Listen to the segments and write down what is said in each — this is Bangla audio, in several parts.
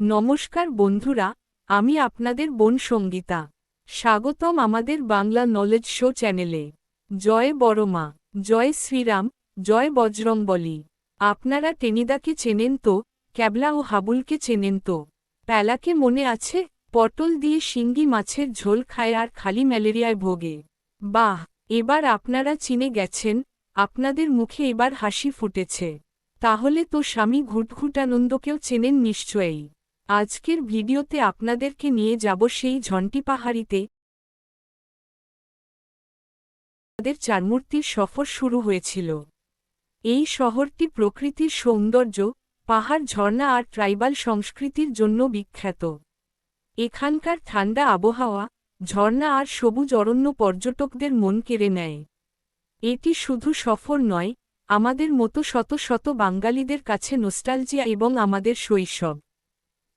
নমস্কার বন্ধুরা, আমি আপনাদের বোন সঙ্গীতা। স্বাগতম আমাদের বাংলা নলেজ শো চ্যানেলে। জয় বড়মা, জয় শ্রীরাম, জয় বজরংবলী। আপনারা টেনিদাকে চেনেন তো? ক্যাবলা ও হাবুলকে চেনেন তো? প্যালাকে মনে আছে? পটল দিয়ে শিঙ্গি মাছের ঝোল খায় আর খালি ম্যালেরিয়ায় ভোগে। বাহ, এবার আপনারা চিনে গেছেন, আপনাদের মুখে এবার হাসি ফুটেছে। তাহলে তো স্বামী ঘুটঘুটানন্দকেও চেনেন নিশ্চয়ই। আজকের ভিডিওতে আপনাদেরকে নিয়ে যাব সেই ঝন্টি পাহাড়িতে। তাদের চারমূর্তির সফর শুরু হয়েছিল। এই শহরটি প্রকৃতির সৌন্দর্য, পাহাড়, ঝর্ণা আর ট্রাইবাল সংস্কৃতির জন্য বিখ্যাত। এখানকার ঠান্ডা আবহাওয়া, ঝর্ণা আর সবুজ অরণ্য পর্যটকদের মন কেড়ে নেয়। এটি শুধু সফর নয়, আমাদের মতো শত শত বাঙালিদের কাছে নস্টালজিয়া এবং আমাদের শৈশব।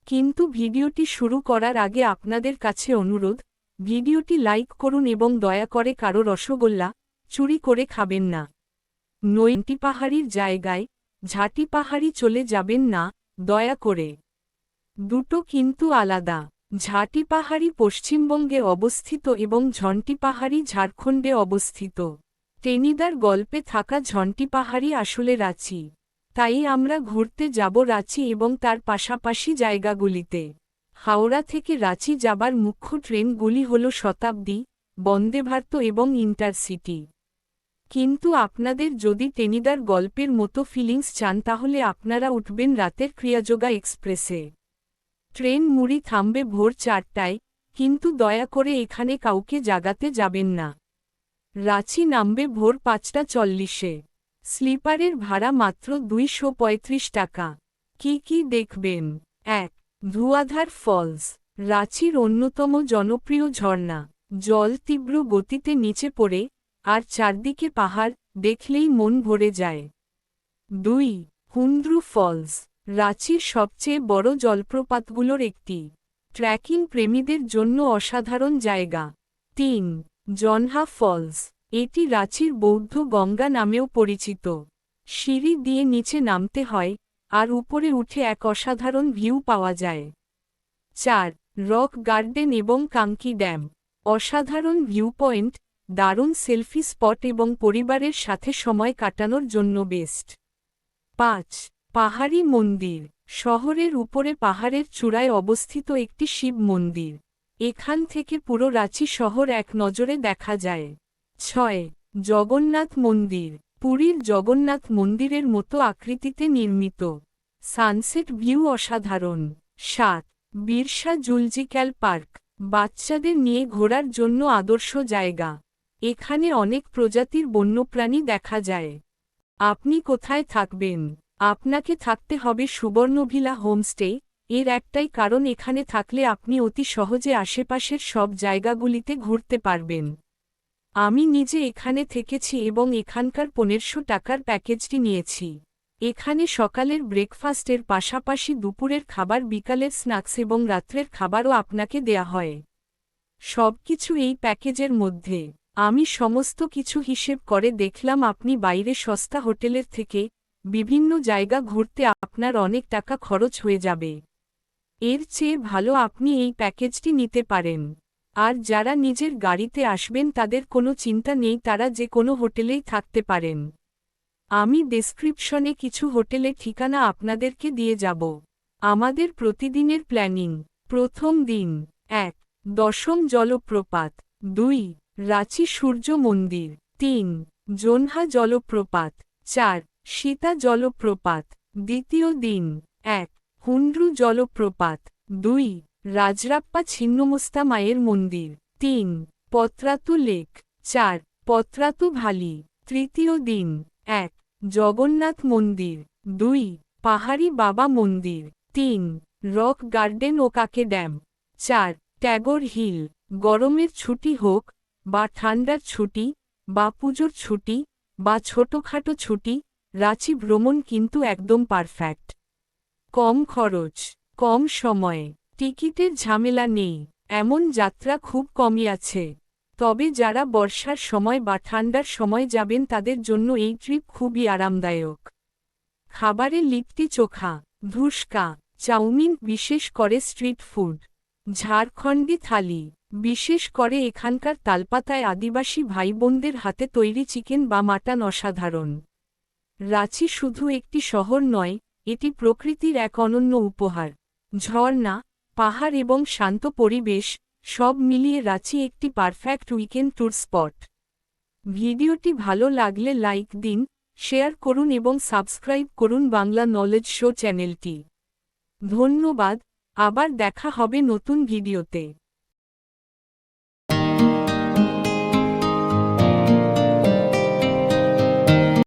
কিন্তু ভিডিওটি শুরু করার আগে আপনাদের কাছে অনুরোধ, ভিডিওটি লাইক করুন এবং দয়া করে কারো রসগোল্লা চুরি করে খাবেন না। নৈন্টি পাহাড়ির জায়গায় ঝাঁটি পাহাড়ি চলে যাবেন না, দয়া করে। দুটো কিন্তু আলাদা। ঝাঁটি পাহাড়ি পশ্চিমবঙ্গে অবস্থিত এবং ঝন্টি পাহাড়ি ঝাড়খণ্ডে অবস্থিত। টেনিদার গল্পে থাকা ঝন্টি পাহাড়ি আসলে রাঁচি। তাই আমরা ঘুরতে যাব রাঁচি এবং তার পাশাপাশি জায়গাগুলিতে। হাওড়া থেকে রাঁচি যাবার মুখ্য ট্রেনগুলি হল শতাব্দী, বন্দে ভারত এবং ইন্টারসিটি। কিন্তু আপনাদের যদি টেনিদার গল্পের মতো ফিলিংস চান তাহলে আপনারা উঠবেন রাতের ক্রিয়াযোগা এক্সপ্রেসে। ট্রেন মুড়ি থামবে ভোর 4টায়, কিন্তু দয়া করে এখানে কাউকে জাগাতে যাবেন না। রাঁচি নামবে ভোর 5:40-এ। স্লিপারের ভাড়া মাত্র 235 টাকা। কি কি দেখবেন? 1. ধুয়াধার ফলস, রাঁচির অন্যতম জনপ্রিয় ঝর্ণা। জল তীব্র গতিতে নিচে পড়ে, আর চারদিকে পাহাড়, দেখলেই মন ভরে যায়। 2. হুন্দ্রু ফলস, রাঁচির সবচেয়ে বড় জলপ্রপাতগুলোর একটি। ট্রেকিং প্রেমীদের জন্য অসাধারণ জায়গা। 3. জনহা ফলস, এটি রাঁচির বৌদ্ধ গঙ্গা নামেও পরিচিত। সিঁড়ি দিয়ে নিচে নামতে হয়, আর উপরে উঠে এক অসাধারণ ভিউ পাওয়া যায়। 4. রক গার্ডেন এবং কাঙ্কি ড্যাম, অসাধারণ ভিউ পয়েন্ট, দারুণ সেলফি স্পট এবং পরিবারের সাথে সময় কাটানোর জন্য বেস্ট। 5. পাহাড়ি মন্দির, শহরের উপরে পাহাড়ের চূড়ায় অবস্থিত একটি শিব মন্দির। এখান থেকে পুরো রাঁচি শহর এক নজরে দেখা যায়। 6. জগন্নাথ মন্দির, পুরীর জগন্নাথ মন্দিরের মতো আকৃতিতে নির্মিত। সানসেট ভিউ অসাধারণ। 7. বিরসা জুলজিক্যাল পার্ক, বাচ্চাদের নিয়ে ঘোরার জন্য আদর্শ জায়গা। এখানে অনেক প্রজাতির বন্যপ্রাণী দেখা যায়। আপনি কোথায় থাকবেন? আপনাকে থাকতে হবে সুবর্ণভিলা হোমস্টে। এর একটাই কারণ, এখানে থাকলে আপনি অতি সহজে আশেপাশের সব জায়গাগুলিতে ঘুরতে পারবেন। আমি নিজে এখানে থেকেছি এবং এখানকার 1500 টাকার প্যাকেজটি নিয়েছি। এখানে সকালের ব্রেকফাস্টের পাশাপাশি দুপুরের খাবার, বিকালের স্ন্যাক্স এবং রাত্রের খাবারও আপনাকে দেয়া হয়। সবকিছু এই প্যাকেজের মধ্যে। আমি সমস্ত কিছু হিসেব করে দেখলাম আপনি বাইরে সস্তা হোটেলের থেকে বিভিন্ন জায়গা ঘুরতে আপনার অনেক টাকা খরচ হয়ে যাবে। এর চেয়ে ভালো আপনি এই প্যাকেজটি নিতে পারেন। আর যারা নিজের গাড়িতে আসবেন তাদের কোনো চিন্তা নেই, তারা যে কোনো হোটেলেই থাকতে পারেন। আমি ডেসক্রিপশনে কিছু হোটেলের ঠিকানা আপনাদেরকে দিয়ে যাব। আমাদের প্রতিদিনের প্ল্যানিং। প্রথম দিন: 1. দশম জলপ্রপাত। 2. রাঁচি সূর্য মন্দির। 3. জোনহা জলপ্রপাত। 4. সীতা জলপ্রপাত। দ্বিতীয় দিন: 1. হুন্ড্রু জলপ্রপাত। 2. রাজরাপ্পা ছিন্নমস্তা মায়ের মন্দির। 3. পত্রাতু লেক। 4. পত্রাতু ভ্যালি। তৃতীয় দিন: 1. জগন্নাথ মন্দির। 2. পাহাড়ি বাবা মন্দির। 3. রক গার্ডেন ও কাকে ড্যাম। 4. ট্যাগর হিল। গরমের ছুটি হোক বা ঠান্ডার ছুটি বা পুজোর ছুটি বা ছোটখাটো ছুটি, রাঁচি ভ্রমণ কিন্তু একদম পারফেক্ট। কম খরচ, কম সময়ে, টিকিটের ঝামেলা নেই, এমন যাত্রা খুব কমই আছে। তবে যারা বর্ষার সময় বা ঠান্ডার সময় যাবেন তাদের জন্য এই ট্রিপ খুবই আরামদায়ক। খাবারে লিট্টি চোখা, ধুস্কা, চাউমিন বিশেষ করে স্ট্রিট ফুড। ঝাড়খণ্ডী থালি বিশেষ করে এখানকার তালপাতায় আদিবাসী ভাইবোনদের হাতে তৈরি চিকেন বা মাটন অসাধারণ। রাঁচি শুধু একটি শহর নয়, এটি প্রকৃতির এক অনন্য উপহার। ঝর্ণা, পাহাড় এবং শান্ত পরিবেশ সব মিলিয়ে রাঁচি একটি পারফেক্ট উইকেন্ড ট্যুর স্পট। ভিডিওটি ভালো লাগলে লাইক দিন, শেয়ার করুন এবং সাবস্ক্রাইব করুন বাংলা নলেজ শো চ্যানেলটি। ধন্যবাদ, আবার দেখা হবে নতুন ভিডিওতে।